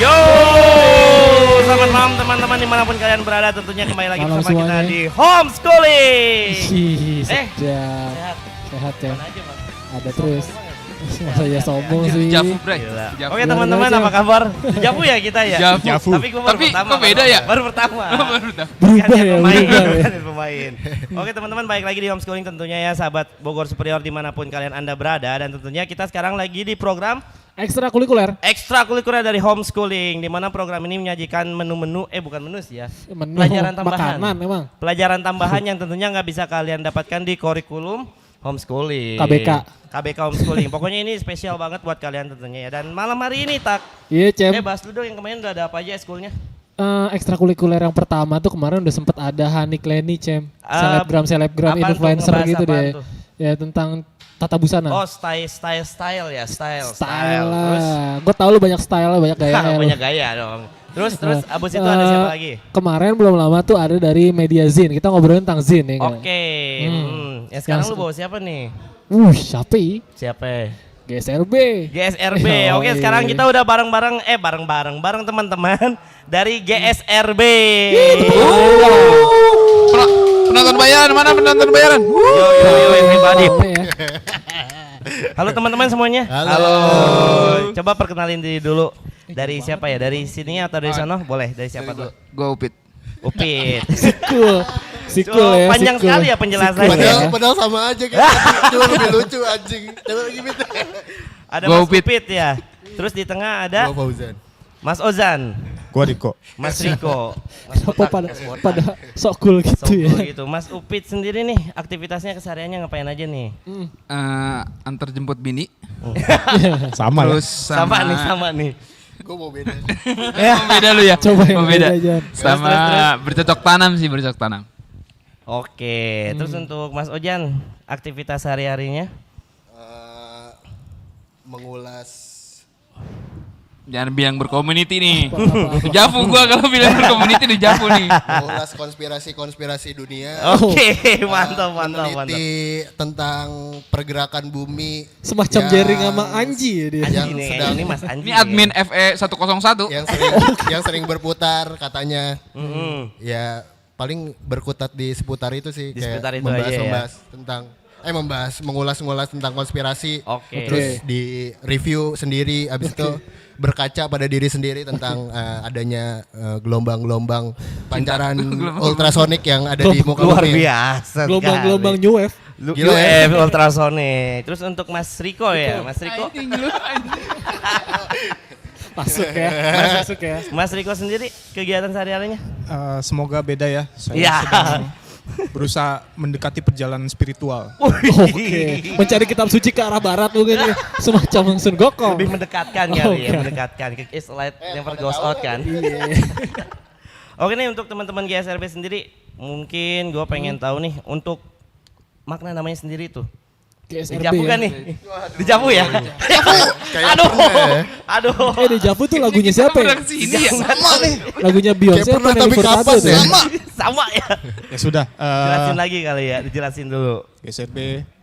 Yo, selamat malam teman-teman dimanapun kalian berada. Tentunya kembali lagi Malam bersama kita semuanya. di Homeschooling. Sedap. Sehat. Sehat ya. Mana aja, Mas? Ada terus. Masa ya sombong sih. Jafu, Bray. Gila. Jafu. Oke teman-teman, Luar biasa. apa kabar? Jafu ya kita ya? Jafu. Tapi gue baru Tapi pertama. kok beda kan? ya? Baru pertama. Berubah Gantian ya, pemain, berubah ya. gantian pemain. Oke teman-teman, balik lagi di Homeschooling tentunya ya, sahabat Bogor Superior dimanapun kalian Anda berada. Dan tentunya kita sekarang lagi di program Ekstrakurikuler. ekstrakurikuler dari Homeschooling, di mana program ini menyajikan menu-menu, bukan menu sih ya, Menu pelajaran tambahan. makanan emang. Pelajaran tambahan yang tentunya nggak bisa kalian dapatkan di kurikulum Homeschooling. KBK Homeschooling. Pokoknya ini spesial banget buat kalian tentunya ya. Dan malam hari ini Iya, Cem. bahas dulu dong yang kemarin udah ada apa aja eskulnya. Ekstrakurikuler yang pertama tuh kemarin udah sempet ada Hanik Leni, Cem. Selebgram apaan tuh, influencer ngebahas gitu apaan deh. tuh? Ya tentang tata busana. Oh, style ya, style. Style Terus lah. Gue tau lu banyak style, banyak gaya. lu. banyak gaya dong. Terus abis itu ada siapa lagi? Kemarin belum lama tuh ada dari Media Zin. Kita ngobrolin tentang Zin ya kan? Oke. Ya sekarang lu bawa siapa nih? Siapa ya? Siapa? GSRB. GSRB. Oh, Oke, iya. sekarang kita udah bareng-bareng teman-teman dari GSRB. Penonton bayaran, mana penonton bayaran? Yo everybody. Apa ya? Halo teman-teman semuanya. Halo. Coba perkenalin diri dulu. Dari siapa ya? Dari sini atau dari sana? Boleh. Dari siapa dulu? Gua Upit. Upit. Cool. Oh, ya. panjang si cool. sekali ya penjelasannya. Padahal sama aja kan. Cuma lebih lucu anjing. Coba lagi Mit. Ada Gua Mas Upit. Upit ya. Terus di tengah ada Gua Fauzan. Mas Ozan, Gua Diko. Mas Riko. Mas Apa Botak, Mas Botak. pada sok cool gitu So ya. cool gitu. Mas Upit sendiri nih, aktivitasnya kesehariannya ngapain aja nih? Antar jemput bini. Sama Terus ya. Sama nih. Gua mau beda. Beda lu ya. Coba yang beda. beda, Jan. Sama bercocok tanam sih, bercocok tanam. Oke, terus untuk Mas Ojan, aktivitas sehari-harinya? Mengulas Jangan bilang berkomuniti nih. Jafu gua kalau bilang berkomuniti di Jafu nih. mengulas konspirasi dunia. Oke, mantap. Meneliti tentang pergerakan bumi Semacam yang- jaring sama Anji ya dia. Anji yang nih, sedang- ini Mas Anji. Ini admin FE 101. yang sering berputar katanya. Mm-mm. Ya paling berkutat di seputar itu sih, Di seputar itu aja ya. membahas tentang mengulas tentang konspirasi. Oke. Terus di review sendiri, abis itu berkaca pada diri sendiri tentang adanya gelombang-gelombang pancaran ultrasonik yang ada di muka Luar bumi. biasa. Gelombang-gelombang New Wave. Gila UF ultrasonic. Terus untuk Mas Riko ya, Mas Riko. Masuk ya. Masuk ya. Mas Riko sendiri kegiatan sehari-harinya? Semoga beda ya. Saya Iya. sedang berusaha mendekati perjalanan spiritual. Oke. Mencari kitab suci ke arah barat mungkin ya. Semacam Sun Gokong. Lebih mendekatkan kali ya, Oke. mendekatkan. It's light never goes out kan. Iya. Oke nih untuk teman-teman GSRB sendiri, mungkin gue pengen tahu nih untuk makna namanya sendiri tuh. GSRB Dijapu ya. kan nih? Dijapu ya? Aduh. Di Javu tuh lagunya siapa ya? Sini ya. Sama nih. Lagunya Beyonce Kayak apa pernah, Nelly tapi Furtado kapan tuh? ya? Sama ya. Ya sudah. Jelasin lagi kali ya, dijelasin dulu. GSRB,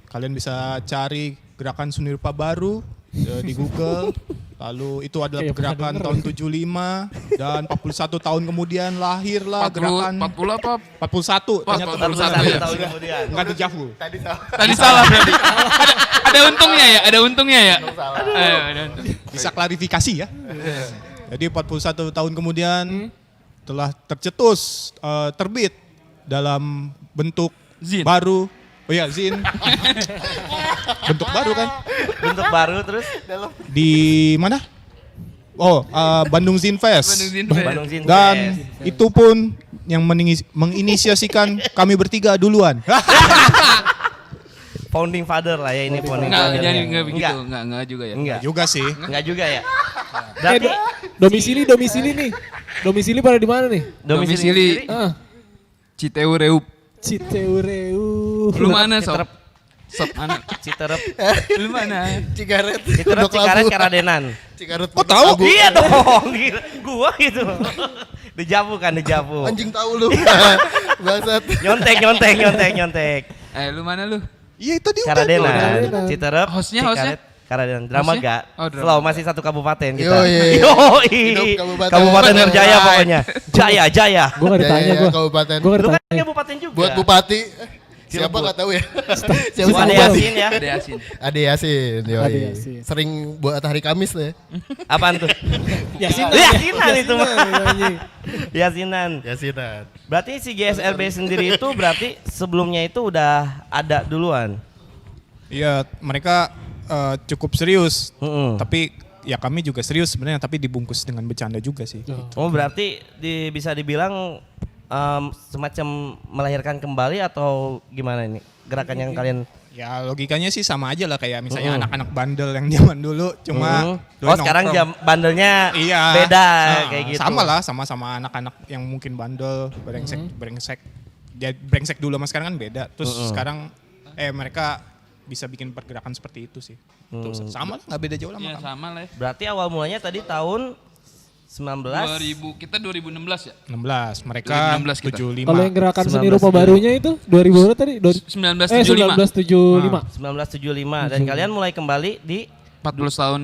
kalian bisa cari gerakan Sunirpa baru di Google. Lalu itu adalah Kayak pernah gerakan denger. tahun 75 dan 41 tahun kemudian lahirlah 40 gerakan 40 apa? 41. Ternyata 41 Satu ya. tahun kemudian. Enggak di Javu. Tadi salah berarti. Ada untungnya ya, ada untungnya ya. Ada untung. Bisa klarifikasi ya. Jadi 41 tahun kemudian telah tercetus terbit dalam bentuk Zin. baru. Oh ya, Zin. Bentuk baru kan? Bentuk baru terus Di mana? Oh, Bandung Zin Fest. Bandung Zin Dan Fest. itu pun yang menginisiasikan kami bertiga duluan. Founding father lah ya ini founding Enggak, father. jadi enggak begitu. Enggak juga ya. Enggak. Juga sih. Enggak juga ya. Berarti Domisili nih. Domisili pada di mana nih? Domisili. sendiri? Citeureup. Citeureu. Lu mana sob? Sob mana? Citerep. Lu mana? Cikaret. Citerep Pondok Cikaret Labu. Karadenan. Cikaret. Kok tahu? Iya dong. Gila. Gua gitu. Dejavu kan, dejavu. Anjing tahu lu. Bangsat. Nyontek. Lu mana lu? Iya tadi udah. Karadenan, Karadenan. Citerep, Hostnya? Cikaret. Karadan drama Maksudnya? gak? Oh, drama. Slow masih satu kabupaten kita. Yoi. Yoi. Hidup kabupaten. Kabupaten Nerjaya Right. pokoknya. Jaya. Gue gak ditanya gue. Kabupaten. Gue gak Lu kan ditanya. kabupaten juga. Buat bupati. Siapa Cirebon. nggak tahu ya? Oh, ada Yasin ya. Ada Yasin. Ade Yasin. Yoi. Ade Yasin. Sering buat hari Kamis lah ya. Apaan tuh? Yasinan. Yasinan itu mah. Yasinan. Yasinan. Yasinan. Berarti si GSRB sendiri itu berarti sebelumnya itu udah ada duluan. Iya, mereka cukup serius. Mm-mm. Tapi ya kami juga serius sebenarnya, tapi dibungkus dengan bercanda juga sih. Oh berarti bisa dibilang semacam melahirkan kembali atau gimana ini gerakan yang kalian? Ya logikanya sih sama aja lah kayak misalnya anak-anak bandel yang zaman dulu cuma dulu Oh sekarang nongkrong. bandelnya Iya. beda Nah, kayak gitu. Sama lah, sama-sama anak-anak yang mungkin bandel, brengsek. Ya, brengsek dulu sama sekarang kan beda. Terus sekarang mereka bisa bikin pergerakan seperti itu sih. Tuh, sama lah, nggak beda jauh lah sama Iya kami. sama lah ya. Berarti awal mulanya tadi tahun 19. 2000 kita 2016 ya. 16, mereka 2016 kita. 75. Kalau yang gerakan seni 1975. rupa barunya itu 2000 berapa tadi? 1975. 1975. 1975 dan kalian mulai kembali di 40 tahun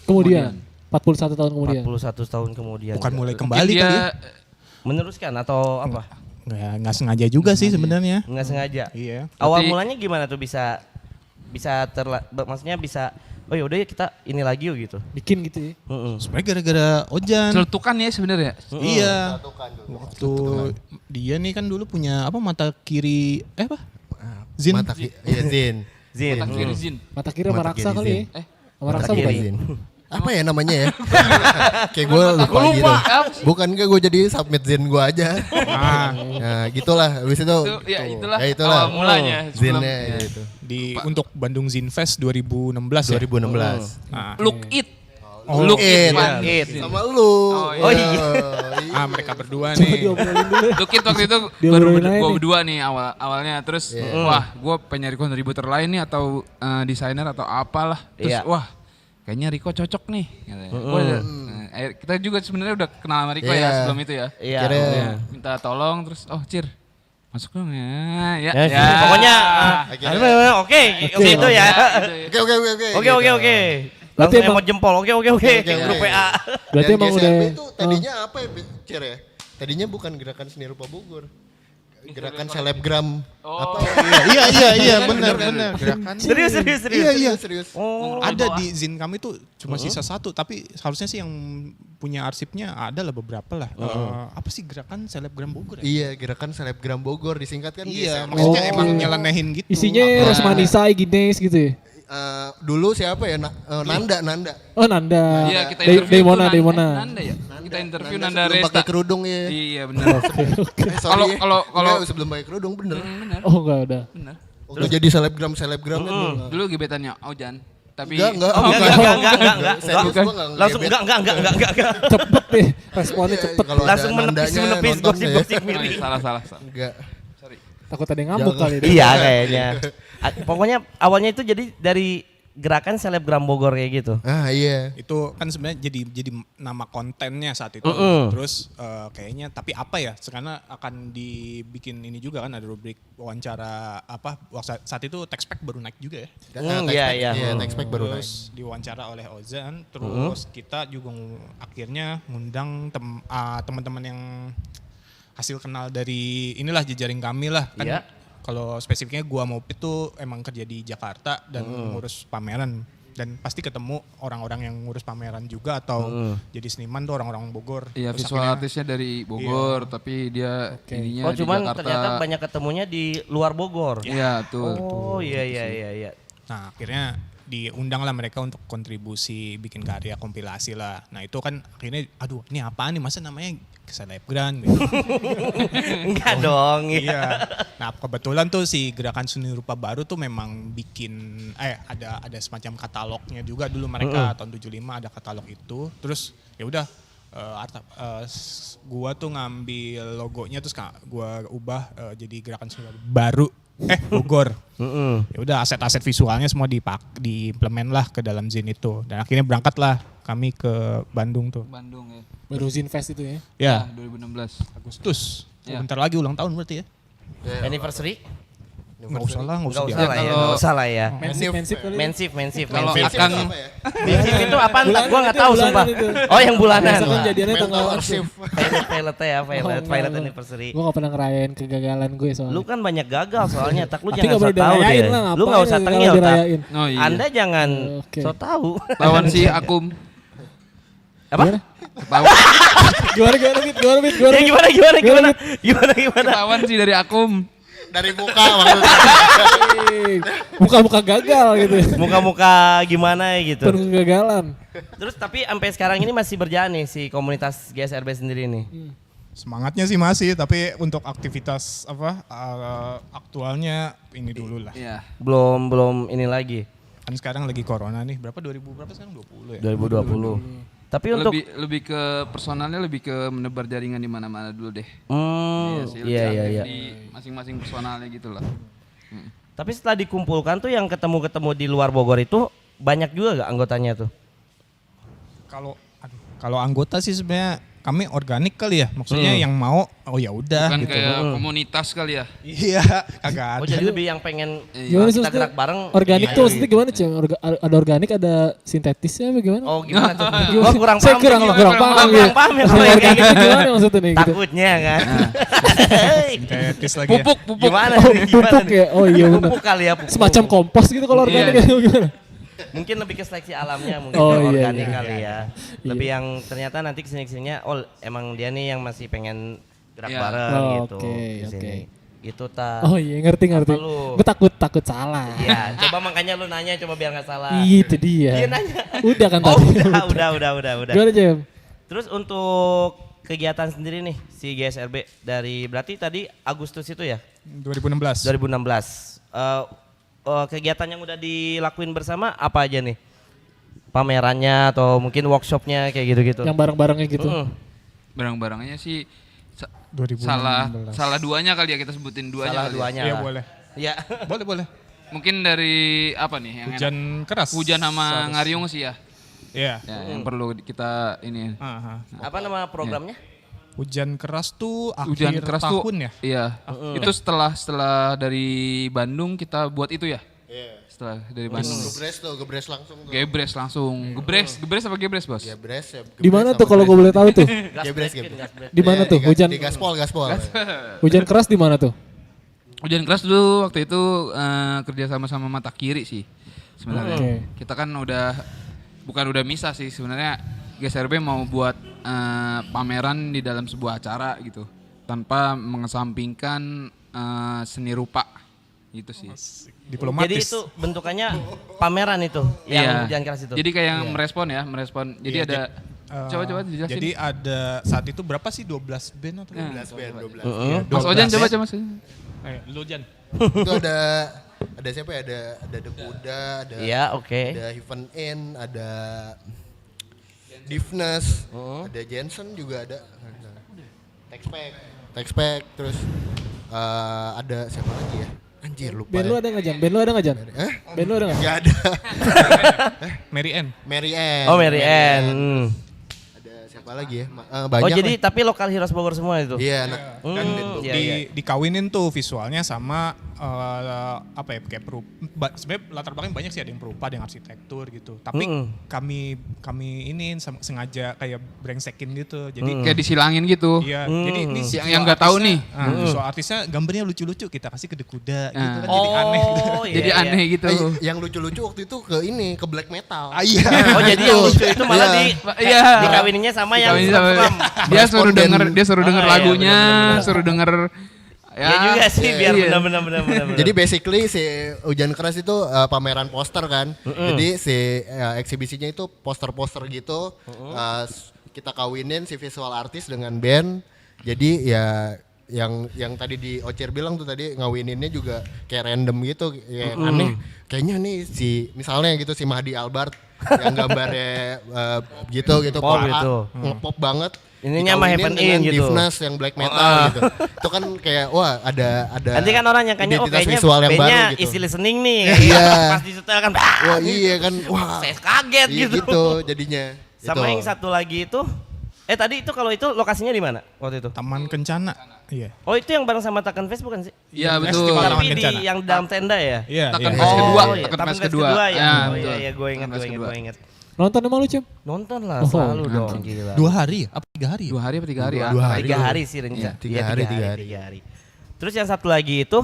Kemudian 41 tahun kemudian. 41 tahun kemudian. Bukan mulai Mungkin kembali dia kali ya. Meneruskan atau apa? Nggak sengaja juga sih sebenarnya. Nggak sengaja. Iya. Awal Berarti- mulanya gimana tuh maksudnya bisa oh yaudah ya kita ini lagi yuk gitu. Bikin gitu ya. Sebenarnya gara-gara Ojan. celetukan ya sebenarnya. Iya. Waktu dia nih kan dulu punya apa mata kiri apa? Zin. Iya Zin. Zin. Mata kiri Zin. Mata kiri sama Mata raksa kiri, kali ya. Eh, Sama raksa mata bukan? kiri. Zin. Apa ya namanya ya? Kayak gue lupa gitu. Bukan gak gue jadi submit Zin gue aja. Nah gitulah. Habis itu. Itu ya itulah, Ya itulah. awal mulanya. sebelum- Zinnya ya. gitu. Untuk Bandung Zin Fest 2016 ya. 2016. Nah, Look it. Oh, Look it. It. Van It. Zin. Sama lu. Oh, iya. mereka berdua Coba nih. diobrolin dulu. Look it waktu itu Dia baru baru naik gue nih. berdua nih awalnya terus wah gue pengen nyari kontributor lain nih atau desainer atau apalah terus Iya. wah kayaknya Riko cocok nih katanya. Kita juga sebenarnya udah kenal sama Riko ya Iya. sebelum itu ya. Iya. Kira- Dia minta tolong terus Cir masuk dong ya. Ya, pokoknya oke itu ya. Oke. Langsung emang- emot jempol. Oke. Grup PA. Berarti emang udah itu tadinya apa ya, Cer ya? Tadinya bukan gerakan seni rupa Bogor. Gerakan selebgram. Apa? Iya, benar. Gerakan. Serius. Iya. Serius. Oh, Ada di Zin kami tuh cuma sisa satu, tapi harusnya sih yang punya arsipnya ada lah beberapa lah. Apa sih gerakan selebgram Bogor ya? Iya, gerakan selebgram Bogor disingkatkan Iya, GSM. maksudnya Oh. emang nyelenehin gitu. isinya Rosmanisa, Igines gitu ya. Dulu siapa ya? Nanda. Oh Nanda. Iya kita interview Demona. tuh Nanda ya. Kita interview Nanda sebelum Resta. pakai kerudung ya. Iya benar. Sorry ya. kalau- Enggak, sebelum pakai kerudung bener. Benar. Oh enggak udah. Benar. Waktu jadi selebgram kan. Dulu gebetannya Ojan. Tapi Enggak. enggak. Serius gua enggak Langsung ngebet. enggak. Cepet deh. Responnya cepet. Kalau ada Langsung menepis Nandanya nonton gosip-gosip Oh, miring. iya, salah. Enggak. Takut ada yang ngambek Jangan. kali deh. Iya kayaknya. Pokoknya awalnya itu jadi dari gerakan selebgram Bogor kayak gitu. Iya. Itu kan sebenarnya jadi nama kontennya saat itu. Terus kayaknya tapi apa ya? Karena akan dibikin ini juga kan ada rubrik wawancara apa saat itu Textpack baru naik juga ya. Iya. Iya, Textpack baru naik. Terus diwawancara oleh Ozan, terus kita juga akhirnya ngundang teman-teman yang hasil kenal dari inilah jejaring kami lah kan. Iya. Kalau spesifiknya gua mau itu emang kerja di Jakarta dan ngurus pameran dan pasti ketemu orang-orang yang ngurus pameran juga atau jadi seniman tuh orang-orang Bogor. Iya Terus visual akhirnya- artisnya dari Bogor tapi dia ininya Oh di cuman Jakarta. ternyata banyak ketemunya di luar Bogor. Iya tuh. Oh iya. Nah akhirnya diundang lah mereka untuk kontribusi bikin karya kompilasi lah. Nah itu kan akhirnya aduh ini apaan nih masa namanya selebgram gitu. Enggak dong. Iya. Nah kebetulan tuh si gerakan seni rupa baru tuh memang bikin ada semacam katalognya juga dulu mereka tahun 75 ada katalog itu. Terus ya udah gua tuh ngambil logonya terus gua ubah jadi gerakan seni rupa baru Bogor. Ya udah aset-aset visualnya semua diimplement lah ke dalam Zin itu. Dan akhirnya berangkatlah kami ke Bandung tuh. Bandung ya. Baru Zinfest itu ya. Ya, 2016. Agustus. Ya. Bentar lagi ulang tahun berarti ya. Anniversary? Nggak usah lah, nggak usah Nggak usah lah ya, Kalau- nggak usah lah ya. Mensif kali. Mensif. Kalau Mensif. Akang apa ya? Mensif itu apaan? Bulanan Gua nggak itu, tahu bulanan sumpah. itu. Oh yang bulanan. Biasa kan jadiannya tanggal Mental shift. Violet ya, Violet anniversary. Gue gak pernah ngerayain kegagalan gue soalnya. Lu kan banyak gagal soalnya, tak lu Tapi jangan nggak so boleh tahu dirayain deh. lah, Lu ngapain nggak usah kalau tengil tak. dirayain? Oh iya. Anda jangan Oke. so tahu. Lawan si Akum. Apa? Gimana? Ketahuan, Gimana Mit? Ya gimana? ketahuan sih dari Akum. Dari muka maksudnya. Muka-muka gagal gitu. Muka-muka gimana gitu. Penuh kegagalan. Terus tapi sampai sekarang ini masih berjalan nih si komunitas GSRB sendiri nih. Semangatnya sih masih, tapi untuk aktivitas aktualnya ini dulu lah. Iya. Belum ini lagi. Kan sekarang lagi corona nih, berapa sekarang 20 ya? 2020. Tapi untuk Lebih ke personalnya lebih ke menebar jaringan di mana-mana dulu deh. Sih, lebih iya. aktif di masing-masing personalnya gitu lah. Tapi setelah dikumpulkan tuh yang ketemu di luar Bogor itu banyak juga gak anggotanya tuh? Kalau anggota sih sebenarnya kami organik kali ya, maksudnya yang mau oh ya udah Bukan gitu. kayak komunitas kali ya. Iya, kagak ada. Oh jadi lebih yang pengen Gimana sih kita maksudnya? gerak bareng. Organik Iya. tuh maksudnya gimana Cem? Ada organik, ada sintetisnya apa gimana? Oh gimana tuh? Gimana? Oh kurang Saya paham. kurang tuh. paham. Kurang gitu. paham ya. Maksudnya organik itu gimana maksudnya nih? Gitu. Takutnya kan. Sintetis lagi ya. Pupuk. Gimana Oh, nih? Gimana pupuk nih? ya? Oh iya benar. Pupuk kali ya. Pupuk. Semacam kompos gitu kalau organik Iya. gimana? Mungkin lebih ke seleksi alamnya mungkin Oh, kalau iya, organik iya. kali ya. Lebih yang ternyata nanti kesininya oh emang dia nih yang masih pengen gerak Iya. bareng Oh, gitu oke, di sini. Gitu ta. Oh iya ngerti. Apa lu? Gue takut salah. Iya, coba makanya lu nanya coba biar nggak salah. Itu dia. Dia nanya. Udah kan Oh, tadi. udah. Gimana Cem? Terus untuk kegiatan sendiri nih si GSRB dari berarti tadi Agustus itu ya? 2016. 2016. Kegiatan yang udah dilakuin bersama apa aja nih? Pamerannya atau mungkin workshopnya kayak gitu-gitu? Yang bareng-barengnya gitu. Barang-barangnya sih 2016. salah duanya kali ya, kita sebutin duanya Salah kali ya. duanya Iya lah. boleh. Iya. Boleh. Mungkin dari apa nih yang Hujan enak? keras. Hujan sama ngariung sih ya. Iya. Ya, yang perlu kita ini. Aha. Apa nama programnya? Hujan keras tuh akhir Hujan keras tuh. tahun ya? Iya. Itu setelah dari Bandung kita buat itu ya. Iya. Setelah dari Bandung. Gebres langsung tuh. Gebres langsung. Gebres apa gebres, Bos? Gebres ya. Di mana tuh kalau gue boleh tahu tuh? Gebres. Di mana tuh? Hujan Gaspol. hujan keras di mana tuh? Hujan keras dulu waktu itu kerja sama mata kiri sih sebenarnya. Oke. Kita kan bukan udah misah sih sebenarnya. GSRB mau buat pameran di dalam sebuah acara gitu tanpa mengesampingkan seni rupa gitu sih. Diplomatis. Jadi itu bentukannya pameran itu yang Iya. hujan keras itu. Jadi kayak merespon. Jadi Iya, ada coba dijelasin. Jadi ada saat itu berapa sih 12 band atau 12 band, 12. Mas Ojan coba Mas. Lu Jan. Itu ada siapa ya? Ada The Buddha, ada Iya, oke. ada Heaven In, ada Divnes, ada Jensen juga ada. Texpack, terus ada siapa lagi ya? Anjir lupa. Band lu ada nggak Jan? Band lu ada nggak Jan? Hah? Band lu ada nggak? Gak ada. Mary Ann. Mary Ann. Oh, Mary Ann. Ada siapa lagi ya? Oh, Banyak. jadi lah. tapi lokal Heroes Bogor semua itu. Iya, nah. Dan Iya, di, iya. dikawinin tuh visualnya sama apa ya kayak sebenarnya latar belakang banyak sih, ada yang perupa, ada yang arsitektur gitu. Tapi kami ini sengaja kayak brengsekin gitu. Jadi Kayak disilangin gitu. iya, jadi ini Yang nggak tahu nih. Visual artisnya gambarnya lucu-lucu, kita kasih ke kuda gitu kan, Oh, jadi aneh. iya, Jadi iya. aneh gitu. Yang lucu-lucu waktu itu ke black metal. Iya. Oh, jadi yang lucu itu malah Iya. dikawininya sama yang Dikawinin sama- suram. Dia suruh denger iya, lagunya, bener-bener. suruh denger Ya juga sih biar iya. benar-benar. Jadi basically si Hujan Keras itu pameran poster kan. Jadi si eksibisinya itu poster-poster gitu. Kita kawinin si visual artis dengan band. Jadi ya yang tadi di Ocer bilang tuh tadi ngawininnya juga kayak random gitu, kayak aneh. Kayaknya nih si misalnya gitu si Mahdi Albert yang gambarnya gitu Pop pop gitu. ngepop banget. Ininya mah Dikawinin Heaven In dengan gitu. Divnas yang black metal gitu. Itu kan kayak wah ada Nanti kan orang nyangkanya identitas kayaknya visual yang bandnya baru gitu. isi listening nih. Iya. Pas disetel kan. Wah iya kan, wah Saya kaget iya gitu. gitu jadinya. Sama Itu. yang satu lagi itu Tadi itu kalau itu lokasinya di mana waktu itu? Taman Kencana. Iya. Oh itu yang bareng sama Takan Fest bukan sih? Iya betul. Festival Taman Tapi di Kencana. yang dalam tenda ya? Iya, Takan iya. Fest kedua, iya. Takan Taman Fest Fest kedua. kedua ya. Ya, Oh betul. iya, gue Takan Fest ingat. kedua. Nonton emang lu Cem? Nonton lah Oh, selalu nonton. dong gila. 2 hari ya? Apa 3 hari? 2 hari apa 3 hari ya? 2 hari. 3 hari sih rencana. Iya, tiga Iya, hari. 3 hari. Terus yang satu lagi itu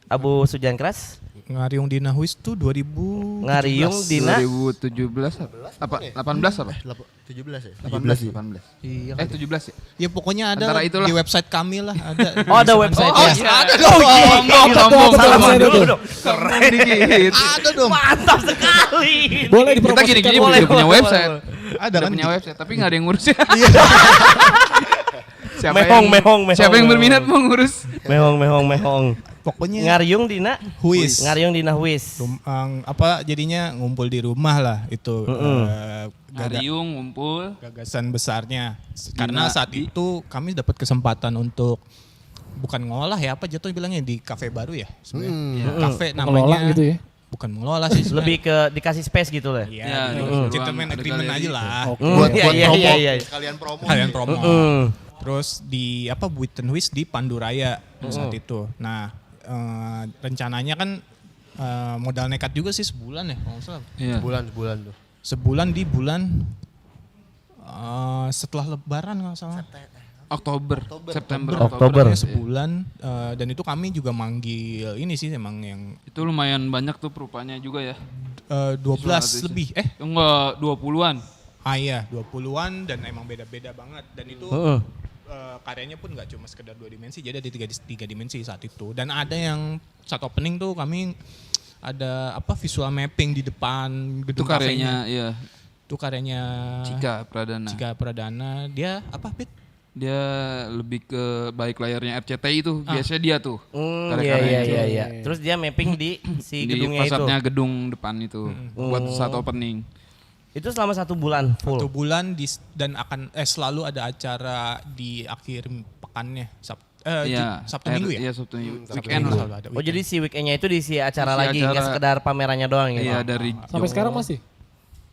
Abu Sujan Keras Ngariung Dina Huis tuh 2000 Ngariung Dina 2017 apa? 18 apa? 17 ya? 18 18. Iya. 17 ya? Ya pokoknya ada Antara lah, itulah. di website kami lah ada. Oh ada website Oh, ya? ada dong. Sombong. Salam Website dulu itu. dong. Keren Dikit. Ada dong. Mantap sekali. Boleh Kita dipromosikan. gini-gini Boleh, udah punya boleh, website. Ada Udah kan punya di- website tapi nggak ada yang ngurus ya. Siapa Mehong. Siapa yang berminat mau ngurus? Mehong. Pokoknya Ngariung Dina Huis. Ngariung Dina Huis. Apa jadinya ngumpul di rumah lah itu Ngariung ngumpul. gagasan besarnya. Karena Dina saat di- itu kami dapat kesempatan untuk bukan ngolah ya apa jatuh bilangnya di kafe baru ya sebenarnya. Kafe Mengelola namanya gitu ya. bukan mengelola sih sebenarnya. Lebih ke dikasih space gitu lah. Iya, Ya, di ruang gentleman ada agreement galeri. aja lah. Buat Iya, promo, iya. sekalian promo. Kalian promo. Hmm. Terus di Buitenhuis di Panduraya saat itu. Nah, rencananya kan modal nekat juga sih sebulan ya kalau nggak salah. Iya. Sebulan tuh. Sebulan di bulan setelah Lebaran nggak salah. September. Oktober. Pokoknya sebulan dan itu kami juga manggil ini sih emang yang Itu lumayan banyak tuh rupanya juga ya. 12 lebih. Enggak 20-an. Iya 20-an dan emang beda-beda banget dan itu karyanya pun nggak cuma sekedar 2 dimensi, jadi ada tiga dimensi saat itu. Dan ada yang saat opening tuh kami ada visual mapping di depan Itu gedung karyanya kafenya. iya. Itu karyanya Cika Pradana. Cika Pradana. Dia Pit? Dia lebih ke baik layarnya RCTI itu biasanya dia tuh. Iya. Karya-karyanya. Terus dia mapping di si Di gedungnya itu. fasadnya gedung depan itu buat saat opening. Itu selama 1 bulan full. 1 bulan dan akan selalu ada acara di akhir pekannya Iya. Sabtu Minggu ya? Iya, Sabtu Minggu. Sabtu Weekend Minggu lah. selalu ada. Oh jadi si weekendnya itu diisi acara Diisi lagi, acara. nggak sekedar pamerannya doang gitu. Iya dari Sampai sekarang masih?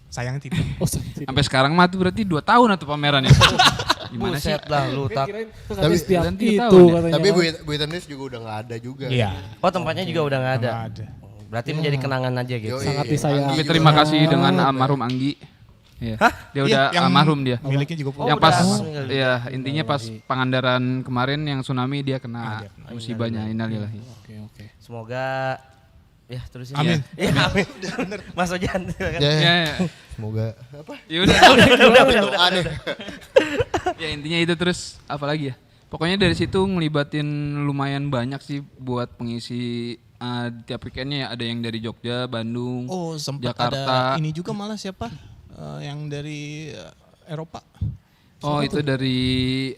Sayang tidak. Oh, sampai sekarang mah tuh berarti 2 tahun atau pamerannya. Gimana sih? Buset lah lu tak. Tapi setiap Bulan 3 itu tahun ya? katanya. Tapi kan. Buitenhuis juga udah nggak ada juga. Iya. Oh tempatnya juga udah nggak ada. Nggak ada. Berarti menjadi kenangan aja gitu. Yoi. Sangat disayang. Tapi terima kasih dengan almarhum Anggi. Iya. Dia udah Iya, yang almarhum dia. Miliknya juga Oh, Yang udah pas meninggal. ya intinya pas Pangandaran kemarin yang tsunami dia kena musibahnya innalillahi. Oke. Semoga ya terusin. Amin. Ya, amin. Mas Ojan. silakan. Ya, Ya, semoga apa? ya udah. Doa deh. Ya intinya itu terus apa lagi ya? Pokoknya dari situ ngelibatin lumayan banyak sih buat pengisi tiap weekendnya ya. Ada yang dari Jogja, Bandung, Oh sempat Jakarta. ada ini juga malah siapa yang dari Eropa. Oh itu dari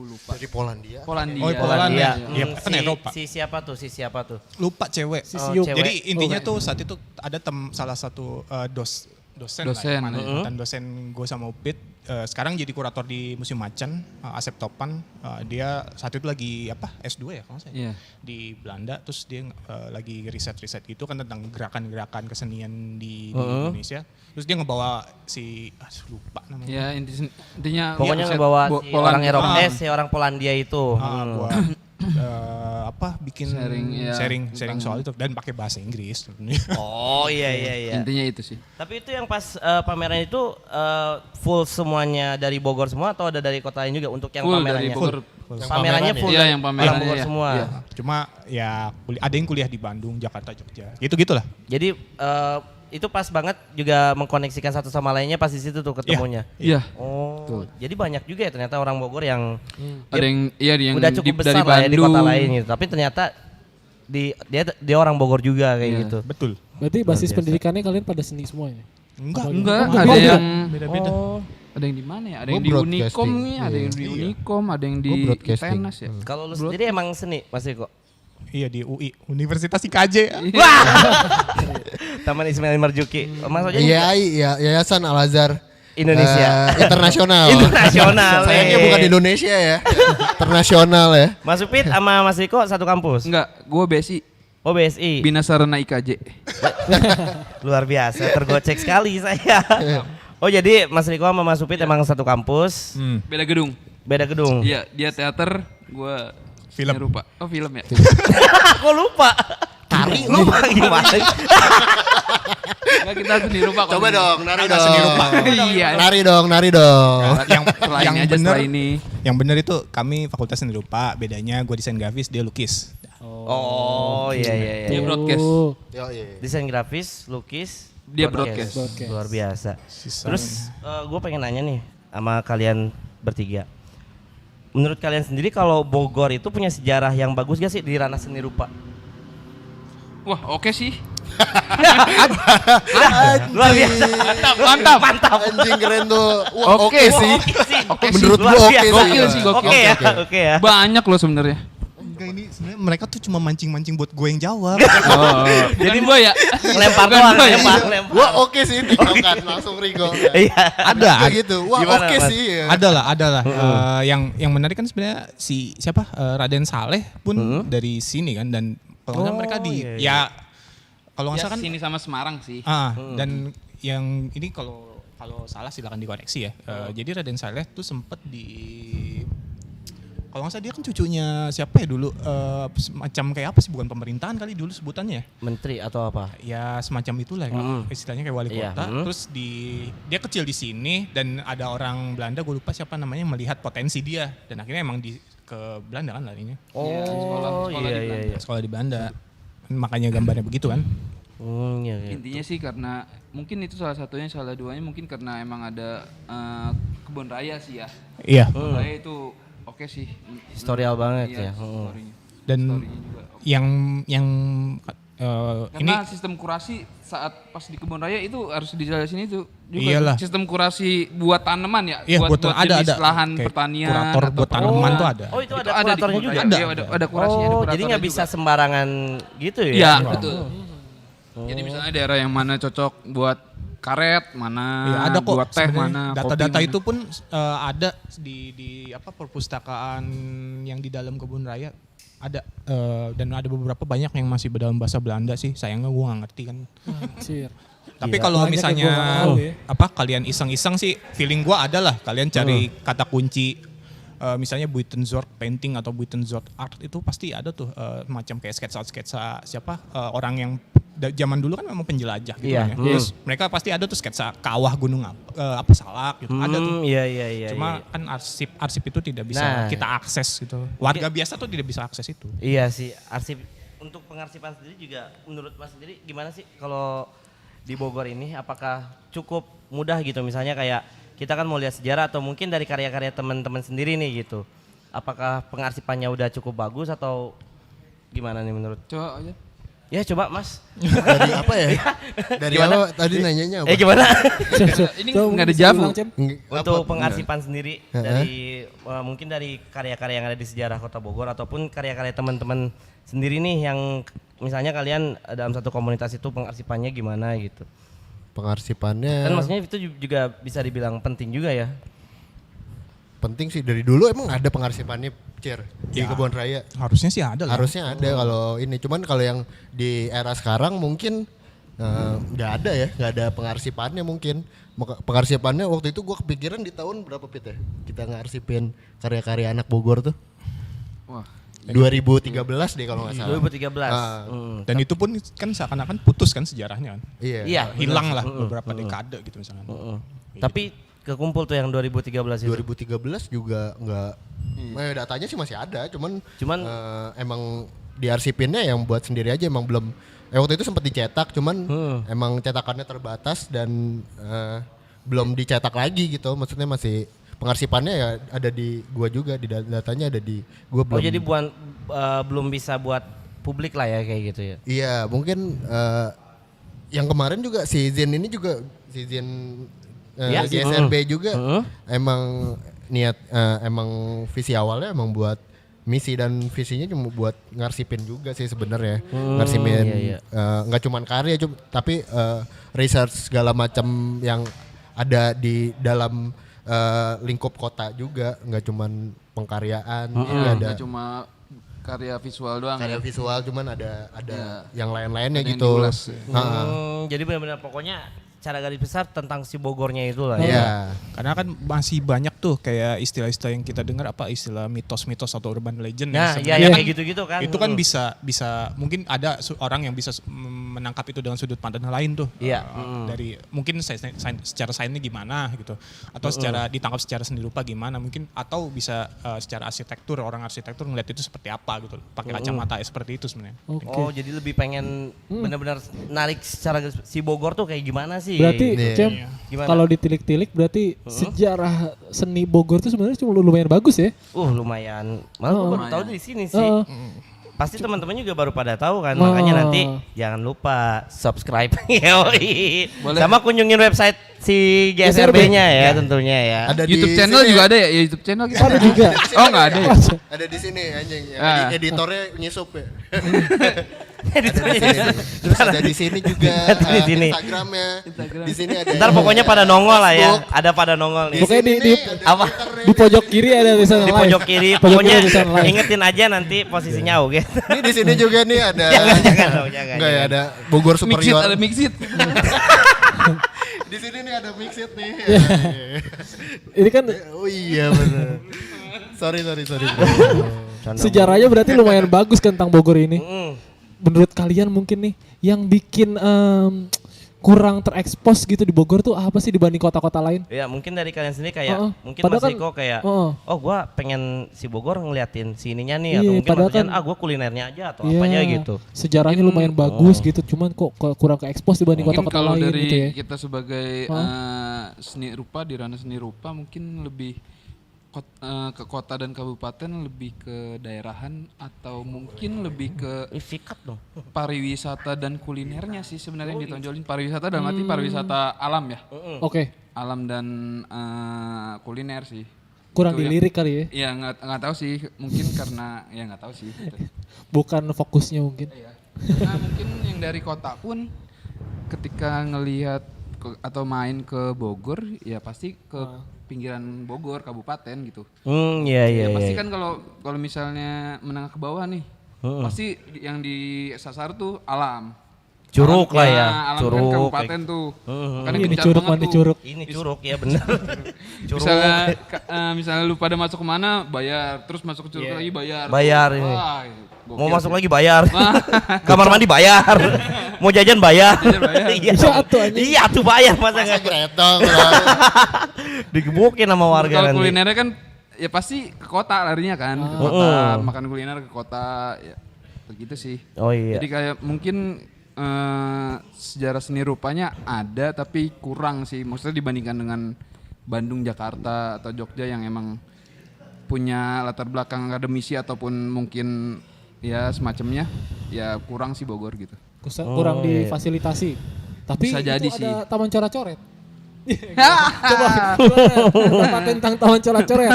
lupa. Dari Polandia. Polandia. Oh, Polandia. Iya. Iya, kan Eropa. Si siapa tuh? Lupa cewek. Siu. Jadi cewek. intinya tuh saat itu ada salah satu dosen lah, Dosen. yang mana mantan dosen gue sama Upit. Sekarang jadi kurator di Museum Macan, Asep Topan. Dia saat itu lagi S2 ya kalau nggak salah. Iya. Di Belanda, terus dia lagi riset-riset gitu kan tentang gerakan-gerakan kesenian di Indonesia. Terus dia ngebawa lupa namanya. Ya intinya Pokoknya riset ngebawa si Polandia. orang Eropa, si orang Polandia itu. Buat bikin sharing soal itu dan pakai bahasa Inggris tentunya. Oh iya. Intinya itu sih. Tapi itu yang pas pameran itu full semuanya dari Bogor semua atau ada dari kota lain juga untuk yang Full pamerannya? dari Bogor. Pamerannya full Iya, dari yang pamerannya, orang Bogor iya. semua. Iya. Cuma ya ada yang kuliah di Bandung, Jakarta, Jogja. Gitu-gitulah. Jadi itu pas banget juga mengkoneksikan satu sama lainnya pas di situ tuh ketemunya. Iya. Oh, jadi banyak juga ya ternyata orang Bogor yang Ada yang udah cukup besar dari lah ya di kota Bandung. lain gitu. Tapi ternyata dia orang Bogor juga kayak Iya. gitu. Betul. Berarti basis pendidikannya kalian pada seni semuanya? Enggak. Enggak, Oh, ada beda. yang Beda-beda. ada yang di mana ya? Ada Gua yang di broadcasting. Unicom nih, ada yang di Iya. Unicom, ada yang di Gua broadcasting. Tenas ya. Kalau lu sendiri emang seni Mas Eko? Iya di UI, Universitas IKJ. Taman Ismail Marzuki. Mas Ojan Iya, Yayasan Al Azhar Indonesia. Internasional. Internasional. Sayangnya bukan di Indonesia ya. Internasional ya. Mas Upit sama Mas Eko satu kampus? Enggak, gua BSI, Oh BSI. Bina Sarana IKJ. Luar biasa, tergocek sekali saya. Oh jadi Mas Riko sama Mas Supit emang satu kampus, Beda gedung. beda gedung. Iya, dia teater, gua Film. seni rupa. Oh, film ya. Aku lupa. Tari Lupa gimana? Enggak, kita seni rupa kok. Coba dong, nari dong. seni rupa. Iya. Nari dong. yang Setelah yang ini aja, bener, setelah ini. yang bener itu kami fakultas seni rupa, bedanya gue desain grafis, dia lukis. Oh iya iya Dia iya. broadcast. Yo, iya. Desain grafis, lukis, Dia broadcast. Luar biasa. Sisa- Terus gue pengen nanya nih sama kalian bertiga. Menurut kalian sendiri kalau Bogor itu punya sejarah yang bagus gak sih di ranah seni rupa? Wah, oke sih. Luar biasa. Mantap. Anjing keren tuh. Wah, Oke oke sih. Oke sih. Menurut Luar gua oke biasa. sih. Gokil sih, gokil. Oke ya, Oke. oke ya. Banyak loh sebenarnya. Enggak, ini sebenarnya mereka tuh cuma mancing-mancing buat gue yang jawab. Jadi gua ya. Lempar Bukan doang, gua ya. lempar. Wah, oke sih tinggalkan langsung Rigo. Iya. Ada. Kayak gitu. Wah, Gimana, oke Mas? sih. ya. Ada lah. Yang menarik kan sebenarnya si siapa Raden Saleh pun dari sini kan, dan kalau nggak salah mereka di iya, iya. ya kalau nggak Ya, salah kan sini sama Semarang sih. dan yang ini kalau salah silakan dikoreksi ya. Jadi Raden Saleh tuh sempet di kalau nggak salah dia kan cucunya siapa ya dulu, semacam kayak apa sih, bukan pemerintahan kali dulu sebutannya ya. Menteri atau apa? Ya semacam itulah istilahnya kayak wali Iya, kota. Terus dia kecil di sini dan ada orang Belanda, gue lupa siapa namanya, melihat potensi dia dan akhirnya emang ke Belanda kan larinya. Oh sekolah di iya iya. Sekolah di Belanda. Makanya gambarnya begitu kan. Iya, iya. Intinya sih karena mungkin itu salah satunya, salah duanya mungkin karena emang ada kebun raya sih ya. Iya. Kebun raya itu oke sih. Historial banget Iya, ya. story-nya. Dan Story-nya juga oke. yang ini Karena sistem kurasi saat pas di kebun raya itu harus dijelasin itu juga. Iyalah. Sistem kurasi buat tanaman ya, iya, buat ada jenis lahan kayak pertanian. kurator buat atau tanaman tuh ada. Oh itu Itu ada di kuratornya kebun juga? raya. Iya, ada kurasinya, ada Oh jadi kuratornya nggak bisa juga. sembarangan gitu ya? Iya, betul. Jadi misalnya daerah yang mana cocok buat karet, mana Iya, ada kok buat teh, sebenarnya. mana Data-data kopi, itu pun ada di perpustakaan yang di dalam kebun raya ada, dan ada beberapa banyak yang masih dalam bahasa Belanda sih. Sayangnya gue nggak ngerti kan. Anjir. Tapi Gila. kalau Banyak yang misalnya gua nggak tahu ya. kalian iseng-iseng sih, feeling gue adalah kalian cari kata kunci, misalnya Buitenzorg painting atau Buitenzorg art, itu pasti ada tuh macam kayak sketsa siapa orang yang zaman dulu kan memang penjelajah gitu Iya. kan ya. Terus mereka pasti ada tuh sketsa kawah gunung apa salak gitu, ada tuh. Iya. Cuma iya. kan arsip itu tidak bisa Nah. kita akses gitu. Warga biasa tuh tidak bisa akses itu. Iya sih, arsip untuk pengarsipan sendiri juga menurut Mas sendiri gimana sih kalau di Bogor ini, apakah cukup mudah gitu, misalnya kayak kita kan mau lihat sejarah atau mungkin dari karya-karya teman-teman sendiri nih gitu. Apakah pengarsipannya udah cukup bagus atau gimana nih menurut? Coba aja. Ya coba Mas. Dari apa ya? Dari Gimana? apa tadi nanyanya apa? Gimana? Ini nggak ada javu. Untuk pengarsipan sendiri dari mungkin dari karya-karya yang ada di sejarah Kota Bogor ataupun karya-karya teman-teman sendiri nih yang misalnya kalian dalam satu komunitas itu pengarsipannya gimana gitu. Pengarsipannya Kan maksudnya itu juga bisa dibilang penting juga ya. penting sih, dari dulu emang ada pengarsipannya Cir di Ya. kebun raya. Harusnya sih ada lah. Harusnya ada kalau ini, cuman kalau yang di era sekarang mungkin nggak ada ya, nggak ada pengarsipannya mungkin. Pengarsipannya waktu itu gue kepikiran di tahun berapa Pit ya? Kita ngarsipin karya-karya anak Bogor tuh. Wah, 2013 deh kalau nggak salah. 2013. Ah. Dan itu pun kan seakan-akan putus kan sejarahnya kan. Iya. Iya. Hilang benar. lah beberapa dekade gitu misalnya. Tapi kekumpul tuh yang 2013 itu. 2013 juga nggak, datanya sih masih ada, cuman Cuman- emang diarsipinnya yang buat sendiri aja, emang belum. Waktu itu sempat dicetak, cuman emang cetakannya terbatas dan belum dicetak lagi gitu. Maksudnya masih pengarsipannya ya ada di gua juga, di datanya ada di gua belum. Oh jadi belum bisa buat publik lah ya kayak gitu ya. Iya, mungkin yang kemarin juga si Zen ini juga, si Zen Ya, di SRB juga emang niat, emang visi awalnya emang buat misi dan visinya cuma buat ngarsipin juga sih sebenarnya. Ngarsipin iya. nggak cuman karya tapi research segala macam yang ada di dalam lingkup kota juga, nggak cuman pengkaryaan, jadi ada nggak cuma karya visual doang karya ya. visual, cuman ada Iya. yang lainnya Ada yang gitu. diulas. Nah, Jadi benar-benar pokoknya secara garis besar tentang si Bogornya itu lah. Iya. Karena kan masih banyak tuh kayak istilah-istilah yang kita dengar apa istilah mitos-mitos atau urban legend Nah, yang iya sebenarnya kayak gitu-gitu kan. itu kan bisa mungkin ada orang yang bisa menangkap itu dengan sudut pandang lain tuh. Iya. Dari mungkin secara sainsnya gimana gitu atau secara ditangkap secara seni rupa gimana mungkin atau bisa secara arsitektur orang arsitektur ngeliat itu seperti apa gitu pakai kacamata seperti itu sebenarnya. Oke. Oh, jadi lebih pengen benar-benar narik secara si Bogor tuh kayak gimana sih? Berarti Iya. Cem, Gimana? kalau ditilik-tilik berarti sejarah seni Bogor itu sebenarnya cuma lumayan bagus ya. Lumayan. Malah gua baru tahu di sini sih. Heeh. Pasti teman-teman juga baru pada tahu kan, Oh. makanya nanti jangan lupa subscribe. Yoi. Boleh. Sama kunjungin website si GSRB-nya ya tentunya ya. Ada YouTube di channel sini. juga ada ya? YouTube channel kita. Ada juga. Oh nggak ada ya? Ada di sini anjing. Ah. Editornya nyisup ya. Editornya. Terus ada di sini juga Di sini. Instagramnya. Di sini ada. Ntar pokoknya pada nongol lah ya, Facebook. ada pada nongol nih. Pokoknya sini di- ada apa? Twitternya. Di pojok kiri ada tulisan Di live. pojok kiri, Pojok kiri pokoknya tulisan live. ingetin aja nanti posisinya oke. Ini di sini juga nih ada. Jangan dong, jangan. Enggak ya, ada Bogor Mixit, Superior. ada Mixit. Di sini nih ada Mixit nih. Ini kan Oh iya benar. Sorry. sejarahnya berarti lumayan bagus kan tentang Bogor ini. Menurut kalian mungkin nih yang bikin kurang terekspos gitu di Bogor tuh apa sih dibanding kota-kota lain? Ya mungkin dari kalian sendiri kayak Heeh. mungkin Padahal Mas kan- Riko kayak heeh. oh gua pengen si Bogor ngeliatin si ininya nih Iya, atau mungkin padahal Mas Rian, kan- gua kulinernya aja atau Iya, apanya gitu. Sejarahnya lumayan bagus gitu, cuman kok kurang keekspos dibanding Mungkin kota-kota kalau lain dari gitu ya. kita sebagai seni rupa di ranah seni rupa mungkin lebih ke kota dan kabupaten lebih ke daerahan atau mungkin lebih ke Sikat dong. pariwisata dan kulinernya sih sebenarnya yang ditonjolin pariwisata dalam arti pariwisata alam ya, Oke, alam dan kuliner sih. kurang Itu yang- dilirik kali ya. Iya nggak tahu sih mungkin karena ya nggak tahu sih. Bukan fokusnya mungkin. Iya. Karena mungkin yang dari kota pun ketika ngelihat atau main ke Bogor ya pasti ke pinggiran Bogor kabupaten gitu. Iya iya Ya pasti iya. kan kalau misalnya menengah ke bawah nih pasti yang disasar tuh alam. Curug lah ya, Alam curug. kan kabupaten tuh. Makanya Ini gencar curug banget mandi tuh. curug. Ini curug ya bener. Curug. Misalnya lu pada masuk kemana bayar, terus masuk ke curug lagi bayar. Bayar ini. Wah, Mau gokil masuk sih. lagi bayar. Kamar mandi bayar. Mau jajan bayar. Jajan bayar. Iya Iya, atuh, anjing. Iya tuh bayar masa Masa nggak gretong. digebukin sama warga Kalau nanti. kulinernya kan ya pasti ke kota larinya kan, ke kota, makan kuliner ke kota ya begitu sih. Oh iya. Jadi kayak mungkin sejarah seni rupanya ada tapi kurang sih, maksudnya dibandingkan dengan Bandung, Jakarta atau Jogja yang emang punya latar belakang akademisi ataupun mungkin ya semacamnya, ya kurang sih Bogor gitu. Kurang difasilitasi. Tapi Bisa itu jadi ada sih. taman coret-coret. Coba gimana tentang taman coret-coret.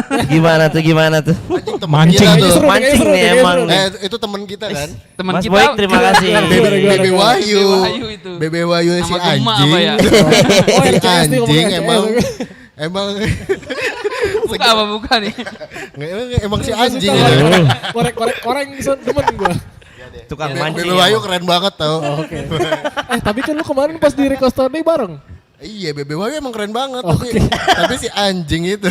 Gimana tuh? Anjing temen Mancing. kita Kayaknya tuh. seru, kayaknya Mancing seru, nih kayaknya emang. seru. Itu temen kita kan. Teman Mas kita Boy terima kasih. Bebe Wahyu. Wahyu itu. Bebe Wahyu si Sama Gema anjing. apa ya? Oh, Si RCS nih, ngomong anjing RCS. emang Buka apa buka nih? emang si anjing. Korek-korek demen gua. Tukang mancing. Bebe Wahyu keren banget tau. Oke. Tapi kan lu kemarin pas di Rekosto Day bareng. Iya Bebe Wahyu emang keren banget Oke. tapi si anjing itu.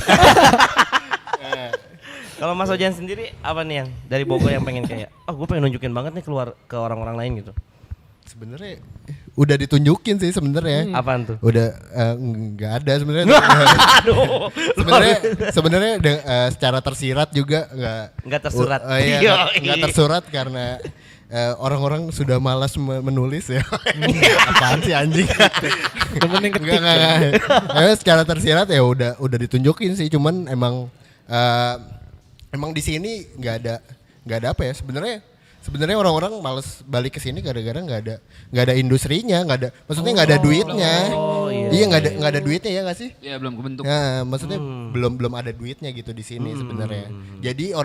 Kalau Mas Ojan sendiri apa nih yang dari Bogor yang pengen kayak, gue pengen nunjukin banget nih keluar ke orang-orang lain gitu. Sebenarnya udah ditunjukin sih sebenarnya. Apaan tuh? Udah nggak ada sebenarnya. Aduh. sebenarnya secara tersirat juga Nggak tersurat. Iya, Yoi. nggak tersurat karena orang-orang sudah malas menulis ya. Apaan sih anjing? Temen yang ketik. Enggak. Secara tersirat ya udah ditunjukin sih, cuman emang di sini nggak ada apa ya sebenarnya orang-orang males balik ke sini gara-gara nggak ada industrinya, maksudnya nggak ada duitnya. Iya nggak ada duitnya ya nggak sih? Ya belum kebentuk. Nah, maksudnya belum ada duitnya gitu di sini sebenarnya. Jadi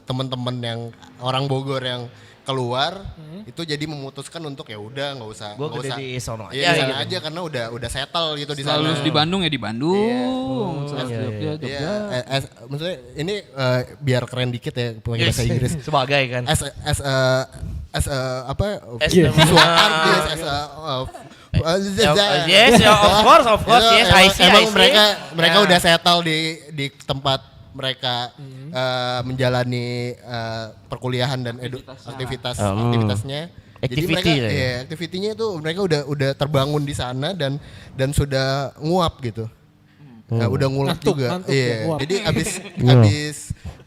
teman-teman yang orang Bogor yang keluar itu jadi memutuskan untuk ya udah nggak usah. Gue gede di sono Iya di aja sana gitu. aja karena udah settle gitu di sana. Selalu di Bandung ya di Bandung. Selalu di Jogja, Jogja. Iya, maksudnya ini biar keren dikit ya pakai bahasa Inggris. Sebagai kan. As a apa Iya. visual artist, as a Yes, of course, Itu yes, I see. Emang mereka Ya. udah settle di tempat mereka menjalani perkuliahan dan aktivitasnya. Jadi mereka Activity lah ya. activity-nya itu mereka udah terbangun di sana dan sudah nguap gitu. Nah, udah ngulek Ngantuk, juga. ngantuk, Iya. nguap. Jadi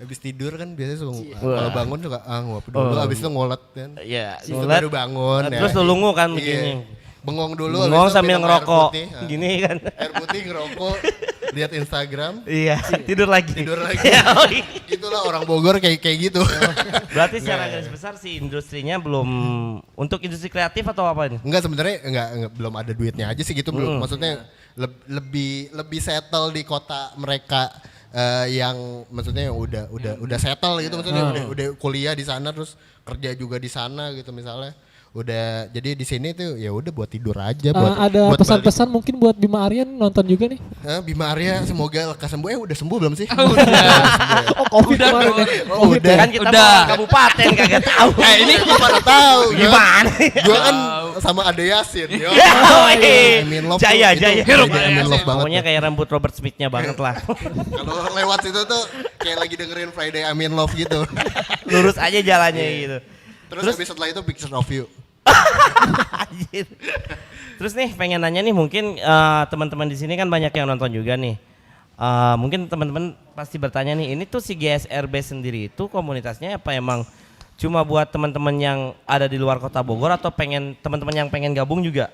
abis tidur kan biasanya suka kalau bangun suka nguap dulu, abis itu ngulet kan. Iya, Abis itu ngulet. baru bangun ya. Terus lungu kan Iya. begini. Bengong dulu Bengong abis itu sambil minum air ngerokok. putih. Gini kan. Air putih ngerokok, lihat Instagram, Iya, tidur lagi. tidur lagi. Oh, iya. Itulah orang Bogor kayak gitu. Berarti secara garis besar sih industrinya belum untuk industri kreatif atau apa ini? Enggak sebenarnya enggak belum ada duitnya aja sih gitu belum. Maksudnya lebih settle di kota mereka yang maksudnya yang udah settle gitu maksudnya udah kuliah di sana terus kerja juga di sana gitu misalnya. Udah jadi di sini tuh ya udah buat tidur aja Ada buat pesan-pesan mungkin buat Bima Aryan nonton juga nih. Bima Arya semoga lekas sembuh. Udah sembuh belum sih? Oh Covid kemarin ya. Oh, udah. Kan kita Udah. mau kabupaten kagak tahu. Ini gimana tahu? Gimana? Gua kan sama Ade Yasin. Yo. I'm in love Jaya, tuh, Jaya. itu I'm in love banget. Pokoknya tuh. kayak rambut Robert Smith-nya banget lah. Kalau lewat situ tuh kayak lagi dengerin Friday I'm in love gitu. Lurus aja jalannya gitu. Terus habis setelah itu picture of you. Anjir. Terus nih pengen nanya nih mungkin teman-teman di sini kan banyak yang nonton juga nih. Mungkin teman-teman pasti bertanya nih, ini tuh si GSRB sendiri itu komunitasnya apa emang cuma buat teman-teman yang ada di luar kota Bogor atau pengen teman-teman yang pengen gabung juga?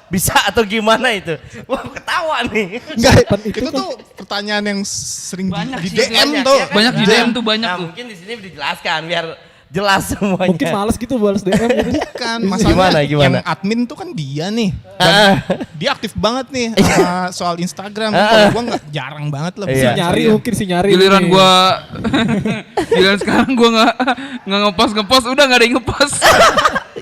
Bisa atau gimana itu? Wah, ketawa nih. Enggak, itu itu kan- tuh pertanyaan yang sering Banyak di sih, DM banyak, tuh. ya kan? Banyak di DM tuh banyak Nah, tuh. mungkin di sini dijelaskan biar jelas semuanya. Mungkin males gitu balas DM gitu. Kan masalahnya Gimana? yang admin tuh kan dia nih. Ah. Dia aktif banget nih soal Instagram. Kalau gua nggak jarang banget lah. Iya. Nyari mungkin si nyari. Giliran nih. gua giliran sekarang gua nggak ngepost udah nggak ada yang ngepost.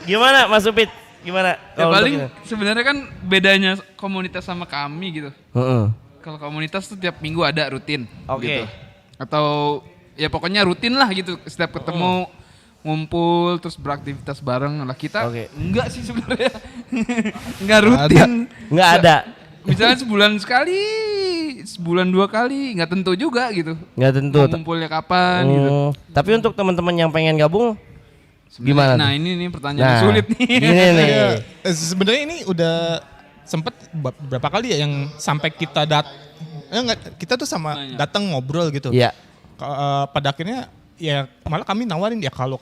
Gimana Mas Upit? Gimana? Ya kalau paling untuk ini? sebenarnya kan bedanya komunitas sama kami gitu. Heeh. Kalau komunitas tuh tiap minggu ada rutin Oke. gitu. Atau ya pokoknya rutin lah gitu setiap ketemu ngumpul terus beraktivitas bareng lah kita Oke. enggak sih sebenarnya. Enggak rutin. Nggak ada. Misalnya sebulan sekali, sebulan 2 kali, nggak tentu juga gitu. Nggak tentu. Mau ngumpulnya kapan gitu. Tapi untuk teman-teman yang pengen gabung, Sebenarnya- gimana Nah tuh? ini pertanyaan sulit nih. Gini nih. Iya. Sebenarnya ini udah sempet berapa kali ya yang sampai kita kita tuh sama datang ngobrol gitu. Iya. Pada akhirnya ya malah kami nawarin ya kalau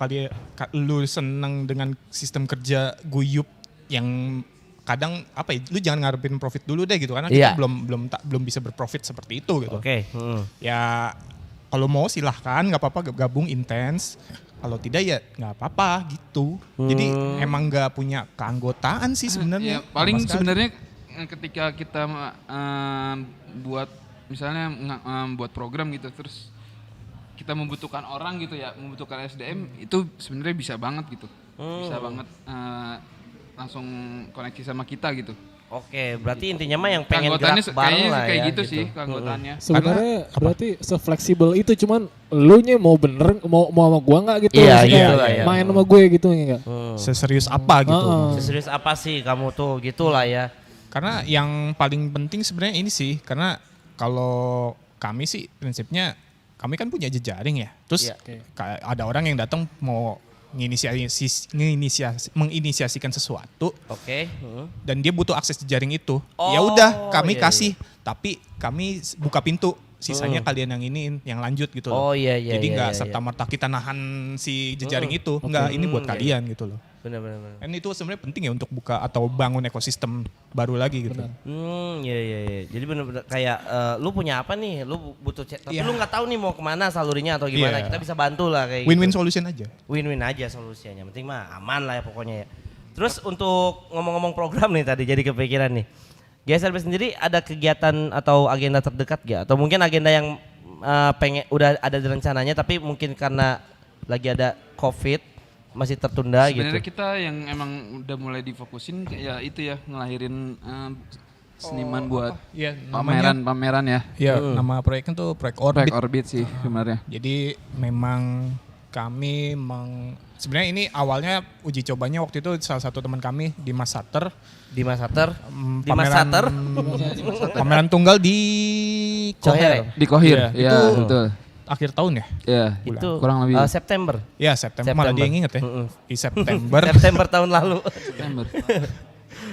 lu seneng dengan sistem kerja guyup yang kadang apa ya, lu jangan ngarepin profit dulu deh gitu karena Iya. kita belum bisa berprofit seperti itu gitu. Oke. Ya kalau mau silahkan nggak apa-apa gabung intens. Kalau tidak ya nggak apa-apa gitu. Jadi emang nggak punya keanggotaan sih sebenarnya. Ya, paling Sama sekali. sebenarnya ketika kita buat misalnya buat program gitu terus kita membutuhkan orang gitu ya, membutuhkan SDM itu sebenarnya bisa banget gitu. Bisa banget langsung koneksi sama kita gitu. Oke, berarti intinya mah yang pengen Keanggotaannya gerak bareng kayaknya lah kayak ya. gitu sih keanggotaannya. Sebenarnya berarti se-fleksibel itu cuman lu nya mau bener mau sama gua nggak gitu. Iya, Maksudnya gitu lah ya. main sama gue gitu enggak. Seserius apa gitu. Serius apa sih kamu tuh gitulah ya. Karena yang paling penting sebenarnya ini sih, karena kalau kami sih prinsipnya kami kan punya jejaring ya. Terus Iya. ada orang yang datang mau menginisiasikan sesuatu Oke. dan dia butuh akses jejaring itu. Oh, Ya udah kami iya, kasih, tapi kami buka pintu. Sisanya kalian yang iniin, yang lanjut gitu loh. Oh, iya, iya, Jadi iya, nggak iya, serta-merta kita nahan si jejaring itu. Enggak, ini buat Iya. kalian gitu loh. Benar. Dan itu sebenarnya penting ya untuk buka atau bangun ekosistem baru lagi gitu. Iya. Jadi benar-benar kayak lu punya apa nih? Lu butuh chat, tapi Iya. lu nggak tahu nih mau kemana salurinya atau gimana. Iya. Kita bisa bantu lah kayak Win-win gitu. solution aja. Win-win aja solusinya. Penting mah aman lah ya pokoknya ya. Terus untuk ngomong-ngomong program nih tadi jadi kepikiran nih. GSRB sendiri ada kegiatan atau agenda terdekat gak? Atau mungkin agenda yang pengen udah ada rencananya tapi mungkin karena lagi ada COVID masih tertunda Sebenarnya gitu. kita yang emang udah mulai difokusin ya itu ya ngelahirin seniman buat Iya, namanya pameran ya. ya nama proyeknya tuh proyek Orbit. Proyek Orbit sih sebenarnya. Jadi memang kami sebenarnya ini awalnya uji cobanya waktu itu salah satu teman kami di Mas Sater. Di Mas Sater. Di Mas pameran- Sater. Pameran tunggal di Coher. Di Kohir. Iya, Iya, itu- betul. akhir tahun ya? Iya. Itu kurang lebih September. Ya September, malah dia yang inget ya. Di September. September tahun lalu. September.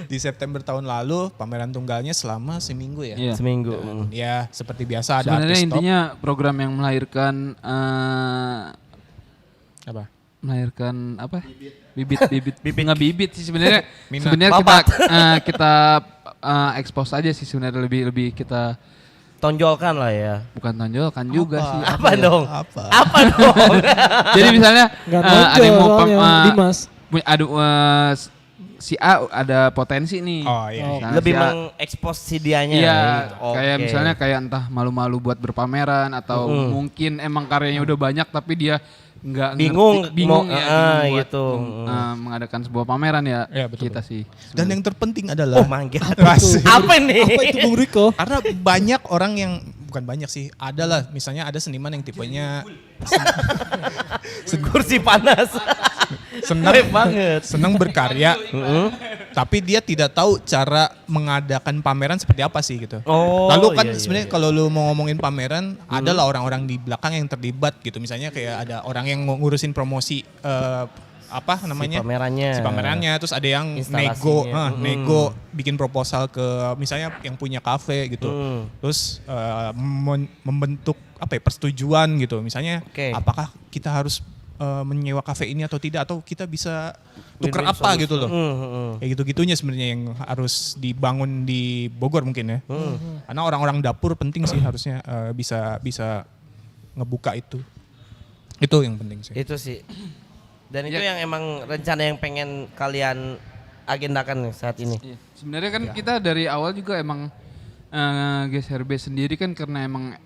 Di September tahun lalu pameran tunggalnya selama seminggu ya. Iya. Seminggu. Ya seperti biasa ada Sebenarnya artis top. intinya program yang melahirkan Apa? melahirkan apa? Bibit ngebibit sih sebenarnya. Minat. Sebenarnya Babat. kita expose aja sih sebenarnya lebih kita Tonjolkan lah ya. bukan tonjolkan juga sih. Apa ya? dong? Apa? Apa dong? Jadi misalnya Nggak ada yang mau soalnya, Dimas. si A ada potensi nih. Oh iya. Oh. Nah, Lebih si A- mengekspos si dianya. Iya, Oke. kayak misalnya kayak entah malu-malu buat berpameran atau mungkin emang karyanya udah banyak tapi dia nggak Bingung ngerti, bingung mau- ya bingung buat gitu. mengadakan sebuah pameran ya, Iya, betul, kita sih. Dan yang terpenting adalah Oh my god. Asik. Apa nih? Apa itu Bung Riko? karena banyak orang yang bukan banyak sih, adalah misalnya ada seniman yang tipenya Kursi panas. senang Keren banget. senang berkarya, tapi dia tidak tahu cara mengadakan pameran seperti apa sih gitu. Oh, Lalu kan iya, iya, sebenarnya kalau lu mau ngomongin pameran, adalah orang-orang di belakang yang terlibat gitu. Misalnya kayak ada orang yang ngurusin promosi apa namanya? Si pamerannya. Terus ada yang Instalasinya. nego bikin proposal ke misalnya yang punya kafe gitu. Terus membentuk apa ya, persetujuan gitu. Misalnya Oke. apakah kita harus menyewa kafe ini atau tidak, atau kita bisa tuker Win-win apa solution. gitu loh. Kayak gitu-gitunya sebenarnya yang harus dibangun di Bogor mungkin ya. Karena orang-orang dapur penting sih harusnya bisa ngebuka itu. Itu yang penting sih. Itu sih. Dan itu yang emang rencana yang pengen kalian agendakan nih saat ini. Iya. Sebenarnya kan kita dari awal juga emang GSRB sendiri kan karena emang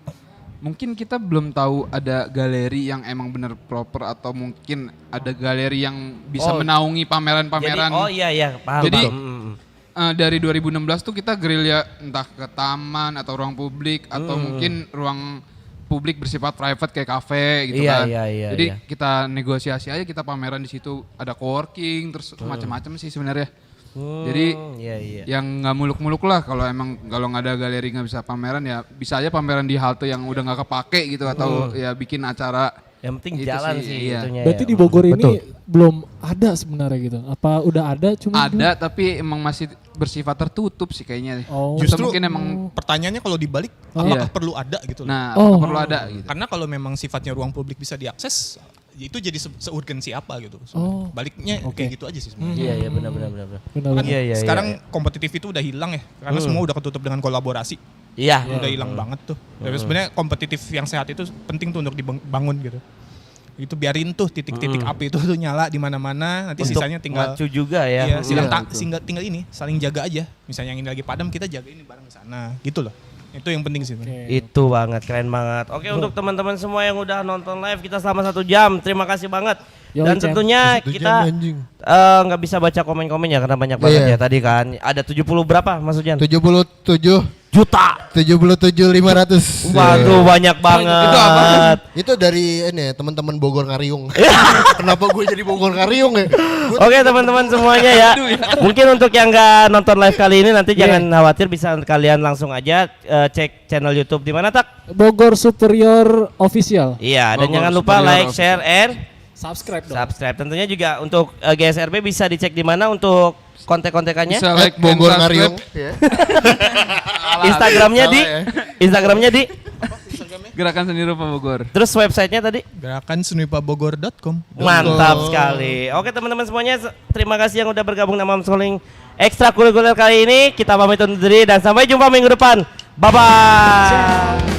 mungkin kita belum tahu ada galeri yang emang bener proper atau mungkin ada galeri yang bisa Oh. menaungi pameran-pameran. Jadi, oh iya paham. Jadi, paham. dari 2016 tuh kita gerilya entah ke taman atau ruang publik atau mungkin ruang publik bersifat private kayak kafe gitu Iya, kan. iya, Jadi iya. kita negosiasi aja, kita pameran di situ, ada coworking terus macam-macam sih sebenarnya. Jadi iya. yang nggak muluk-muluk lah, kalau nggak ada galeri nggak bisa pameran ya bisa aja pameran di halte yang udah nggak kepake gitu atau ya bikin acara. Yang penting Itu jalan sih, sih iya. itunya. Berarti ya. di Bogor ini belum ada sebenarnya gitu. Apa udah ada cuma Ada tapi emang masih bersifat tertutup sih kayaknya. Oh. Justru Justru mungkin emang pertanyaannya kalau dibalik, apakah Iya. perlu ada gitu loh. nah Oh. perlu ada gitu. Karena kalau memang sifatnya ruang publik bisa diakses, itu jadi seurgensi apa gitu. Oh. Baliknya Oke. kayak gitu aja sih sebenarnya. Iya benar. Benar-benar. Iya, Sekarang kompetitif itu udah hilang ya, karena semua udah ketutup dengan kolaborasi. Iya. Udah hilang banget tuh. Tapi sebenarnya kompetitif yang sehat itu penting tuh untuk dibangun gitu. Itu biarin tuh titik-titik api itu tuh nyala di mana-mana, nanti Untuk sisanya tinggal maju juga ya. iya, betul. tinggal ini saling jaga aja. Misalnya yang ini lagi padam, kita jaga ini bareng ke sana. Gitu loh. Itu yang penting sih. Itu banget, keren banget. Oke, untuk teman-teman semua yang udah nonton live kita selama 1 jam, terima kasih banget. Yo, Dan Cem. tentunya 1 kita jam, anjing. nggak bisa baca komen-komen ya karena banyak banget Iya. ya tadi kan. Ada 70 berapa Mas Ujan? 77 Juta. 77.500. Waduh banyak banget. Itu apa? Itu dari ini ya, teman-teman Bogor Ngariung. Kenapa gue jadi Bogor Ngariung ya? Oke teman-teman semuanya ya. Mungkin untuk yang nggak nonton live kali ini nanti jangan khawatir, bisa kalian langsung aja cek channel YouTube di mana Tak? Bogor Superior Official. Iya, dan Bogor jangan lupa Superior like, share, and Subscribe dong. subscribe. Tentunya juga untuk GSRB bisa dicek di mana untuk kontek-kontekannya. Bisa like and Bogor subscribe. Ngariung. Ya. Instagramnya di Salah ya. Instagramnya di Gerakan Seni Rupa Bogor. terus websitenya tadi Gerakan senipabogor.com. mantap sekali. Oke teman-teman semuanya, terima kasih yang udah bergabung dalam Homeschooling Ekstrakurikuler kali ini. Kita pamit undur diri dan sampai jumpa minggu depan. Bye bye.